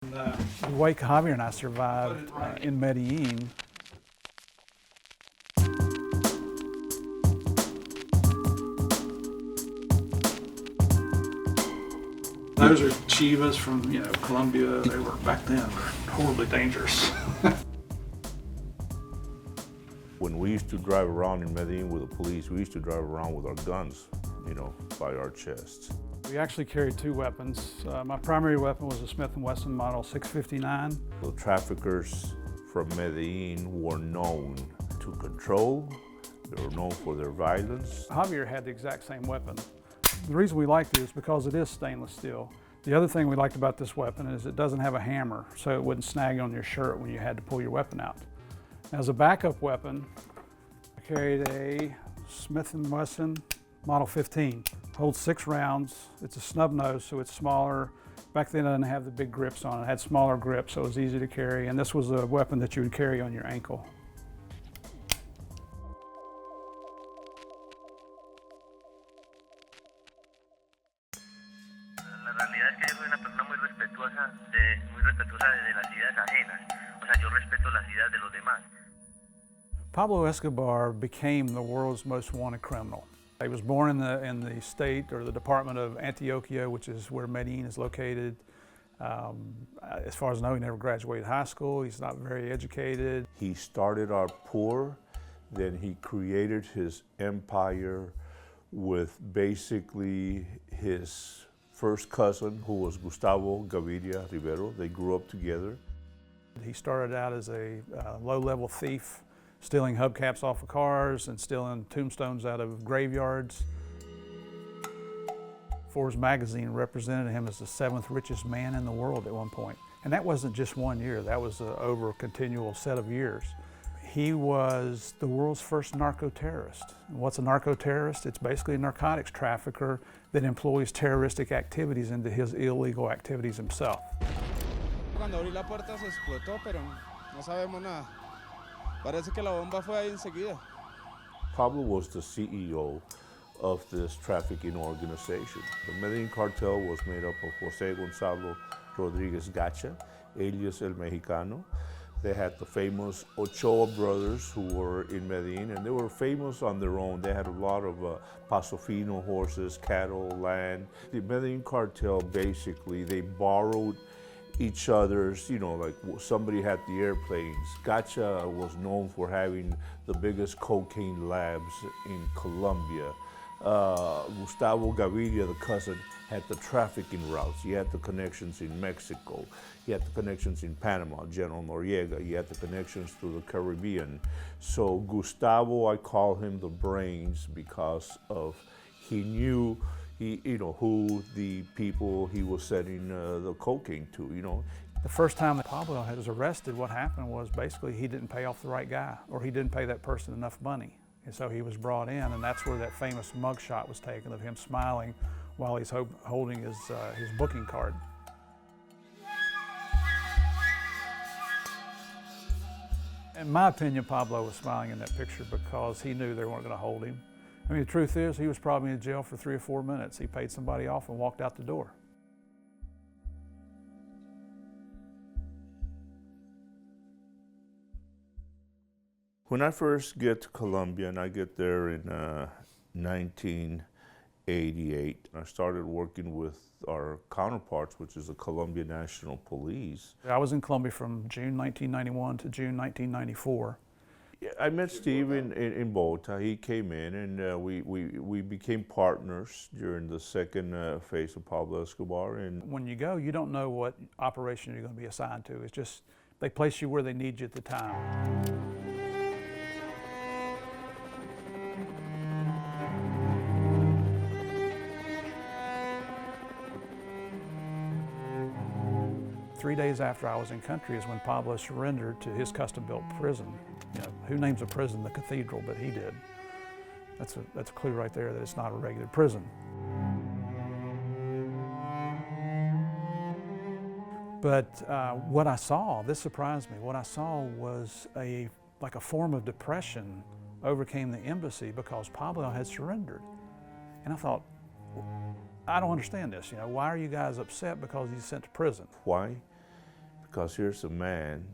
The way Javier and I survived in Medellin. Those are Chivas from, Colombia. They were back then horribly dangerous. When we used to drive around in Medellin with the police, we used to drive around with our guns, by our chests. We actually carried two weapons. My primary weapon was a Smith & Wesson Model 659. The traffickers from Medellin were known to control. They were known for their violence. Javier had the exact same weapon. The reason we liked it is because it is stainless steel. The other thing we liked about this weapon is it doesn't have a hammer, so it wouldn't snag on your shirt when you had to pull your weapon out. As a backup weapon, I carried a Smith & Wesson Model 15. Holds 6 rounds. It's a snub nose, so it's smaller. Back then it didn't have the big grips on it. It had smaller grips, so it was easy to carry. And this was a weapon that you would carry on your ankle. La realidad es que yo soy una persona muy respetuosa de las ideas ajenas. O sea, yo respeto las ideas de los demás. Pablo Escobar became the world's most wanted criminal. He was born in the state or the department of Antioquia, which is where Medellin is located. As far as I know, he never graduated high school. He's not very educated. He started out poor, then he created his empire with basically his first cousin, who was Gustavo Gaviria Rivero. They grew up together. He started out as a low-level thief, stealing hubcaps off of cars and stealing tombstones out of graveyards. Forbes magazine represented him as the 7th richest man in the world at one point. And that wasn't just 1 year, that was over a continual set of years. He was the world's first narco-terrorist. What's a narco-terrorist? It's basically a narcotics trafficker that employs terroristic activities into his illegal activities himself. Cuando abrí la puerta se explotó, pero no sabemos nada. Parece que la bomba fue ahí enseguida. Pablo was the CEO of this trafficking organization. The Medellin Cartel was made up of Jose Gonzalo Rodriguez Gacha, alias El Mexicano. They had the famous Ochoa brothers who were in Medellin, and they were famous on their own. They had a lot of Paso Fino horses, cattle, land. The Medellin Cartel, basically, they borrowed each other's, like somebody had the airplanes. Gacha was known for having the biggest cocaine labs in Colombia. Gustavo Gaviria, the cousin, had the trafficking routes. He had the connections in Mexico. He had the connections in Panama, General Noriega. He had the connections to the Caribbean. So Gustavo, I call him the brains because of he knew who the people he was sending the cocaine to, The first time that Pablo was arrested, what happened was basically he didn't pay off the right guy, or he didn't pay that person enough money. And so he was brought in, and that's where that famous mugshot was taken of him smiling while he's holding his booking card. In my opinion, Pablo was smiling in that picture because he knew they weren't going to hold him. I mean, the truth is, he was probably in jail for 3 or 4 minutes. He paid somebody off and walked out the door. When I first get to Colombia, and I get there in 1988, I started working with our counterparts, which is the Colombian National Police. I was in Colombia from June 1991 to June 1994. I met Steve in Bogota. He came in, and we became partners during the second phase of Pablo Escobar. And when you go, you don't know what operation you're going to be assigned to. It's just they place you where they need you at the time. Three days after I was in country is when Pablo surrendered to his custom-built prison. Who names a prison the Cathedral, but he did. That's a clue right there that it's not a regular prison. But what I saw, this surprised me, what I saw was like a form of depression overcame the embassy because Pablo had surrendered. And I thought, I don't understand this. Why are you guys upset because he's sent to prison? Why? Because here's a man,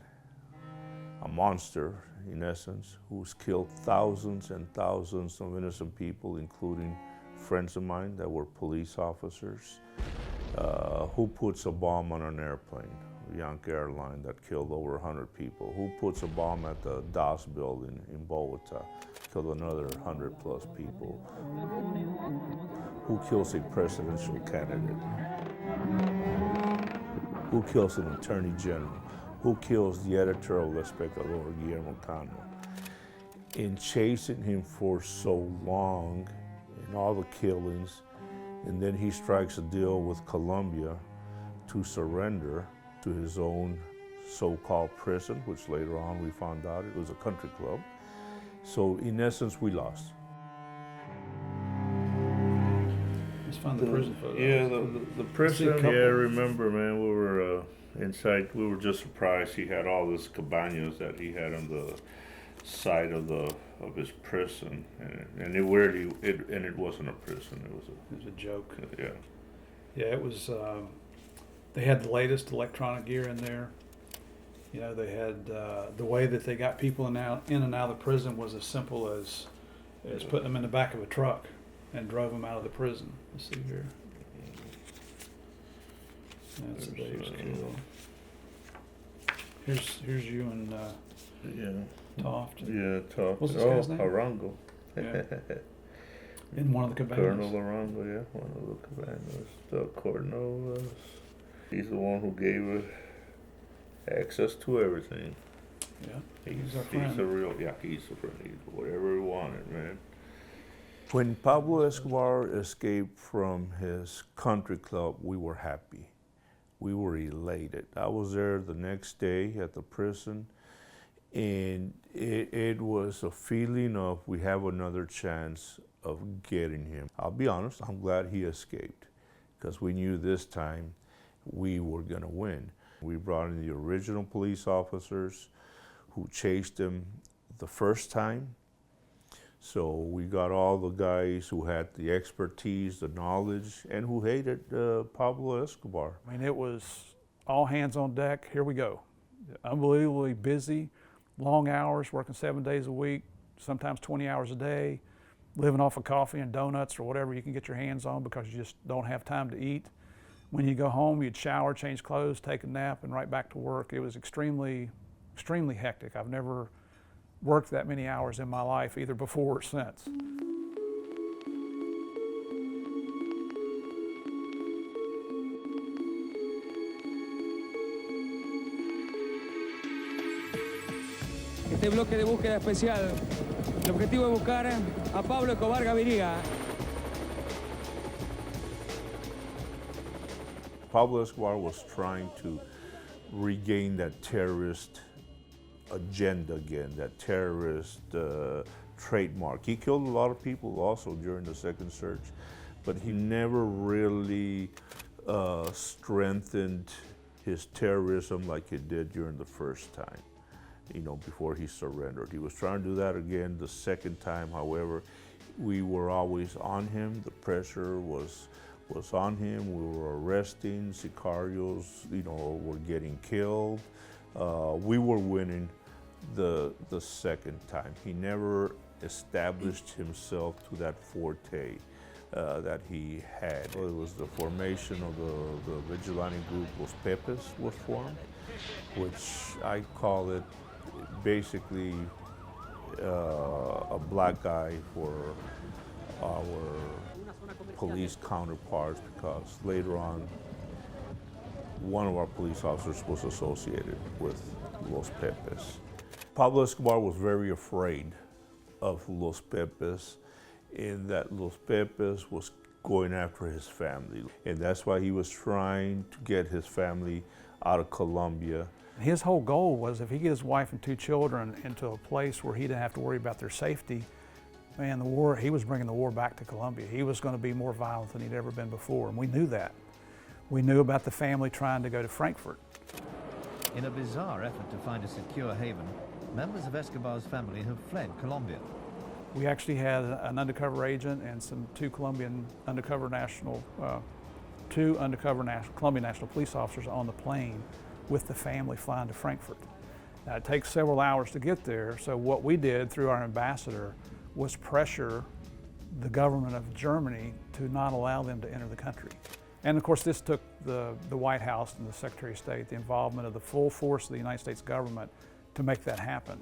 a monster in essence, who's killed thousands and thousands of innocent people, including friends of mine that were police officers. Who puts a bomb on an airplane, Yankee Airline, that killed over 100 people? Who puts a bomb at the DAS building in Bogota, killed another 100 plus people? Who kills a presidential candidate? Who kills an attorney general? Who kills the editor of El Espectador, Guillermo Cano? In chasing him for so long, in all the killings, and then he strikes a deal with Colombia to surrender to his own so-called prison, which later on we found out it was a country club. So in essence, we lost. Let's find the prison photo. Yeah, the prison, yeah, I remember, man, we were inside, we were just surprised. He had all these cabanas that he had on the side of his prison, and it wasn't a prison, it was a joke. Yeah. Yeah, it was, they had the latest electronic gear in there. You know, they had, the way that they got people in and out of the prison was as simple as putting them in the back of a truck and drove them out of the prison. Let's see here. That's the day he was killed. Here's you and Toft. Yeah, Toft. What's this guy's name? Arango. Yeah. In one of the cabanas. Colonel Arango, yeah, one of the cabanas. The Colonel, he's the one who gave us access to everything. Yeah, He's our friend. a real, he's a friend. He's whatever he wanted, man. When Pablo Escobar escaped from his country club, we were happy. We were elated. I was there the next day at the prison, and it was a feeling of we have another chance of getting him. I'll be honest, I'm glad he escaped, because we knew this time we were gonna win. We brought in the original police officers who chased him the first time. So we got all the guys who had the expertise, the knowledge, and who hated Pablo Escobar. I mean, it was all hands on deck. Here we go. Unbelievably busy, long hours, working 7 days a week, sometimes 20 hours a day, living off of coffee and donuts or whatever you can get your hands on because you just don't have time to eat. When you go home, you'd shower, change clothes, take a nap, and right back to work. It was extremely, extremely hectic. I've never worked that many hours in my life, either before or since. Este bloque de búsqueda especial, el objetivo es buscar a Pablo Escobar Gaviria. Pablo Escobar was trying to regain that terrorist agenda again, that terrorist trademark. He killed a lot of people also during the second search, but he never really strengthened his terrorism like he did during the first time, you know, before he surrendered. He was trying to do that again the second time. However, we were always on him. The pressure was on him. We were arresting sicarios, you know, were getting killed. We were winning the second time. He never established himself to that forte that he had. It was the formation of the vigilante group Los Pepes was formed, which I call it basically a black guy for our police counterparts, because later on one of our police officers was associated with Los Pepes. Pablo Escobar was very afraid of Los Pepes, in that Los Pepes was going after his family. And that's why he was trying to get his family out of Colombia. His whole goal was if he get his wife and 2 children into a place where he didn't have to worry about their safety, man, he was bringing the war back to Colombia. He was going to be more violent than he'd ever been before, and we knew that. We knew about the family trying to go to Frankfurt. In a bizarre effort to find a secure haven, members of Escobar's family have fled Colombia. We actually had an undercover agent and two Colombian undercover Colombian national police officers on the plane with the family flying to Frankfurt. Now, it takes several hours to get there, so what we did through our ambassador was pressure the government of Germany to not allow them to enter the country. And of course, this took the White House and the Secretary of State, the involvement of the full force of the United States government to make that happen.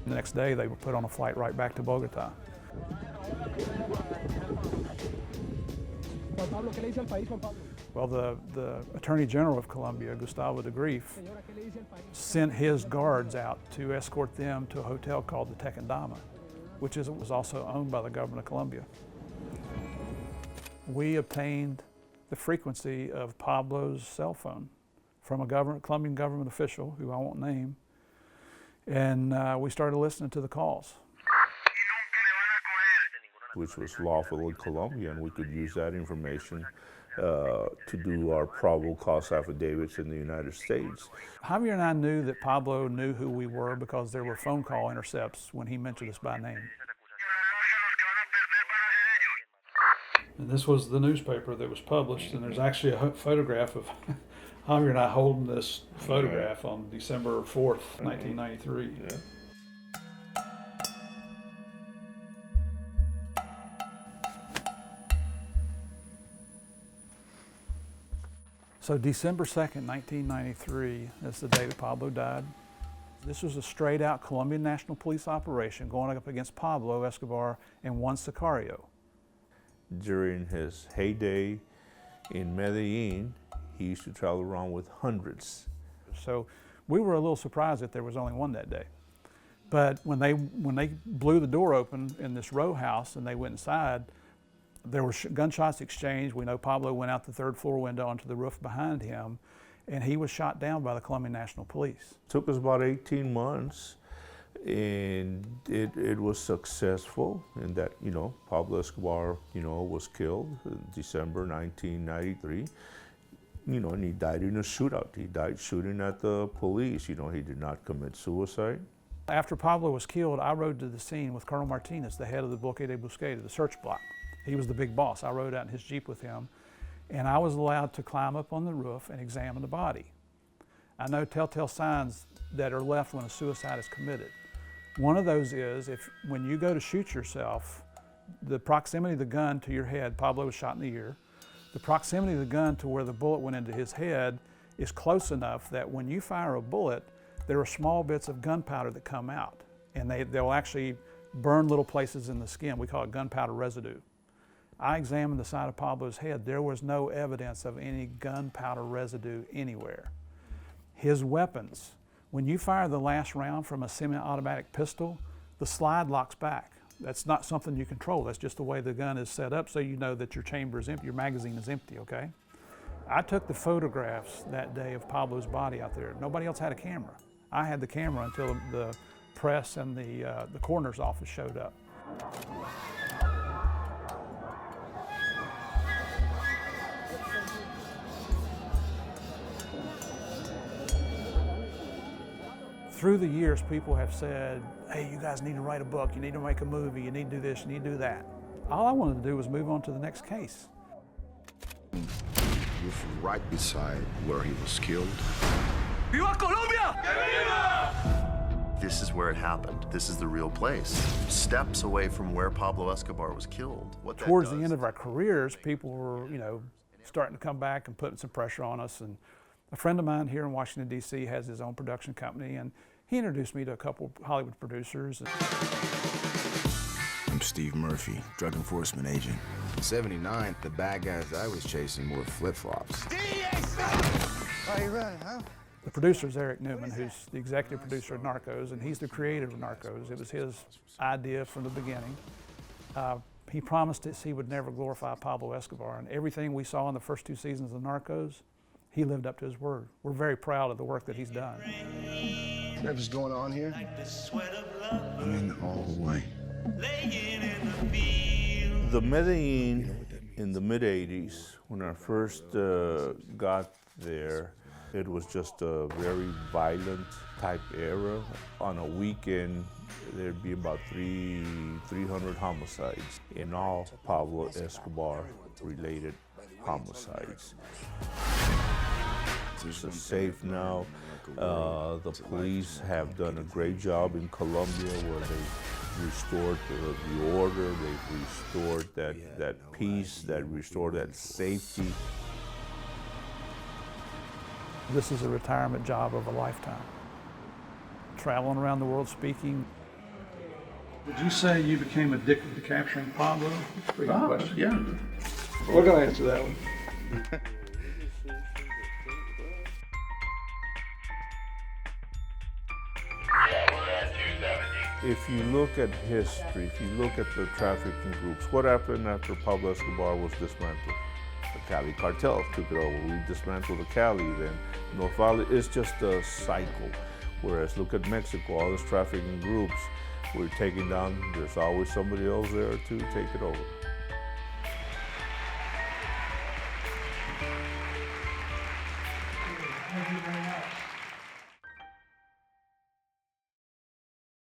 The next day, they were put on a flight right back to Bogota. Well, the Attorney General of Colombia, Gustavo de Grief, sent his guards out to escort them to a hotel called the Tequendama, which was also owned by the government of Colombia. We obtained the frequency of Pablo's cell phone from a Colombian government official, who I won't name, and we started listening to the calls. Which was lawful in Colombia, and we could use that information to do our probable cause affidavits in the United States. Javier and I knew that Pablo knew who we were because there were phone call intercepts when he mentioned us by name. And this was the newspaper that was published, and there's actually a photograph of Javier and I holding this photograph on December 4th, 1993. Yeah. So December 2nd, 1993, is the day that Pablo died. This was a straight out Colombian National Police operation going up against Pablo Escobar and Juan Sicario. During his heyday in Medellin, he used to travel around with hundreds. So we were a little surprised that there was only one that day. But when they blew the door open in this row house and they went inside, there were gunshots exchanged. We know Pablo went out the third floor window onto the roof behind him, and he was shot down by the Colombian National Police. It took us about 18 months, and it was successful in that, Pablo Escobar, was killed in December 1993, and he died in a shootout. He died shooting at the police. He did not commit suicide. After Pablo was killed, I rode to the scene with Colonel Martinez, the head of the Bloque de Busqueta, the search block. He was the big boss. I rode out in his Jeep with him, and I was allowed to climb up on the roof and examine the body. I know telltale signs that are left when a suicide is committed. One of those is when you go to shoot yourself, the proximity of the gun to your head, Pablo was shot in the ear, the proximity of the gun to where the bullet went into his head is close enough that when you fire a bullet, there are small bits of gunpowder that come out, and they'll actually burn little places in the skin. We call it gunpowder residue. I examined the side of Pablo's head. There was no evidence of any gunpowder residue anywhere. His weapons, when you fire the last round from a semi-automatic pistol, the slide locks back. That's not something you control. That's just the way the gun is set up, so you know that your chamber is empty, your magazine is empty, okay? I took the photographs that day of Pablo's body out there. Nobody else had a camera. I had the camera until the press and the coroner's office showed up. Through the years, people have said, hey, you guys need to write a book, you need to make a movie, you need to do this, you need to do that. All I wanted to do was move on to the next case. Right beside where he was killed. Viva Colombia! Viva! This is where it happened. This is the real place. Steps away from where Pablo Escobar was killed. Towards the end of our careers, people were, starting to come back and putting some pressure on us. And a friend of mine here in Washington, D.C. has his own production company, and he introduced me to a couple Hollywood producers. I'm Steve Murphy, drug enforcement agent. In '79, the bad guys I was chasing wore flip-flops. Are you ready, huh? The producer is Eric Newman, who's the executive producer of Narcos, and he's the creator of Narcos. It was his idea from the beginning. He promised us he would never glorify Pablo Escobar, and everything we saw in the first 2 seasons of Narcos, he lived up to his word. We're very proud of the work that he's done. Whatever's going on here, I'm in all the way. The Medellin in the mid-'80s, when I first got there, it was just a very violent type era. On a weekend, there'd be about 300 homicides, in all Pablo Escobar related homicides. It's safe now. The police have done a great job in Colombia where they restored the order, they've restored that peace, that restored that safety. This is a retirement job of a lifetime. Traveling around the world speaking. Did you say you became addicted to capturing Pablo? Pretty good question. Yeah. We're going to answer that one. If you look at history, if you look at the trafficking groups, what happened after Pablo Escobar was dismantled? The Cali cartel took it over. We dismantled the Cali, then North Valley. It's just a cycle. Whereas look at Mexico, all these trafficking groups we're taking down, there's always somebody else there to take it over.